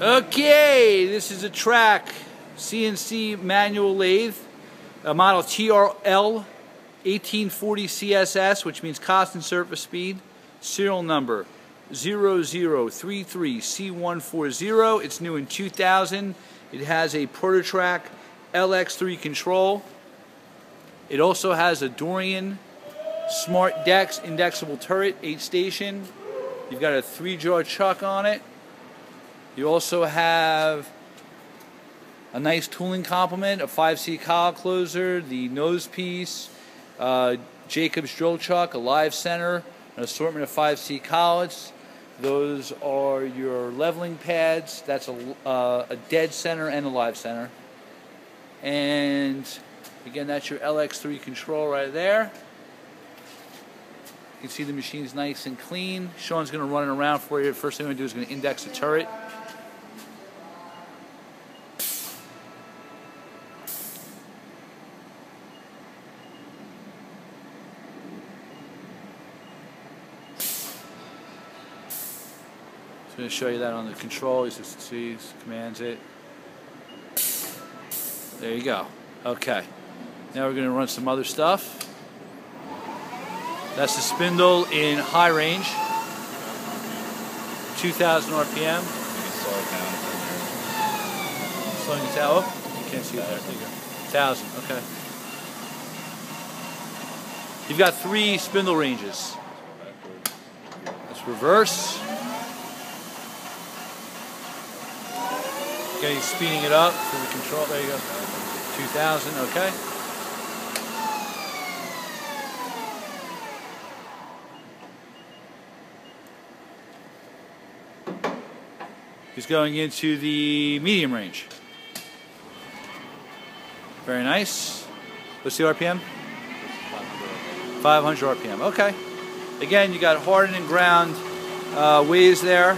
Okay, this is a Trak CNC manual lathe, a model TRL 1840 CSS, which means constant surface speed, serial number 0033C140. It's new in 2000. It has a Trak LX3 control. It also has a Dorian Smart Dex indexable turret, 8-station. You've got a 3-jaw chuck on it. You also have a nice tooling complement, a 5C collar closer, the nose piece, Jacob's drill chuck, a live center, an assortment of 5C collets. Those are your leveling pads. That's a dead center and a live center. And again, that's your LX3 control right there. You can see the machine's nice and clean. Sean's going to run it around for you. First thing I'm going to do is going to index the turret. I'm going to show you that on the control. You see, commands it. There you go. Okay. Now we're going to run some other stuff. That's the spindle in high range. 2,000 RPM. Slowing it down. Oh, you can't see it there. 1,000. Okay. You've got 3 spindle ranges. Let's reverse. Okay, speeding it up through the control. There you go. 2,000. Okay. He's going into the medium range. Very nice. What's the RPM? 500 RPM. Okay. Again, you got hardened and ground ways there.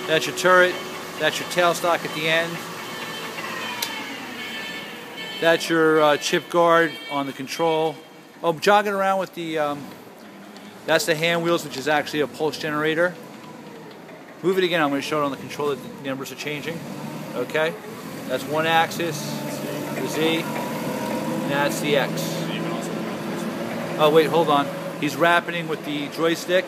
That's your turret. That's your tailstock at the end. That's your chip guard on the control. Oh, jogging around with the, that's the hand wheels, which is actually a pulse generator. Move it again, I'm going to show it on the control that the numbers are changing. Okay? That's one axis, the Z, and that's the X. Oh wait, hold on. He's rapiding with the joystick.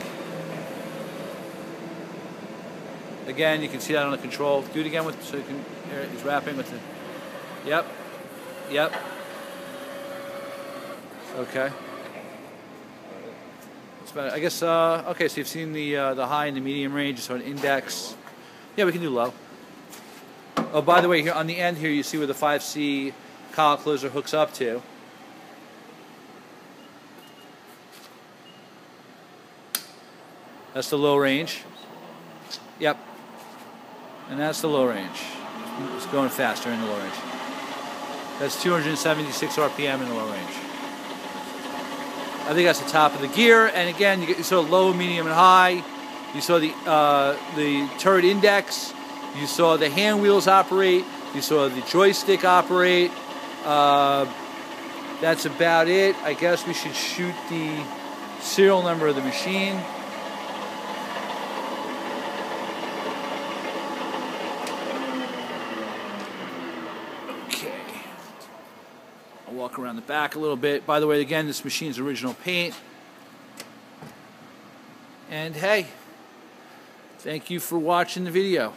Again, you can see that on the control. Do it again with, so you can hear it. He's rapping with the, yep, yep. Okay. That's about it. I guess, okay, so you've seen the high and the medium range, so an index. Yeah, we can do low. Oh, by the way, here on the end here, you see where the 5C collar closer hooks up to. That's the low range. Yep. And that's the low range. It's going faster in the low range. That's 276 RPM in the low range. I think that's the top of the gear. And again, you saw low, medium, and high. You saw the turret index. You saw the hand wheels operate. You saw the joystick operate. That's about it. I guess we should shoot the serial number of the machine. I'll walk around the back a little bit. By the way, again, this machine's original paint. And hey, thank you for watching the video.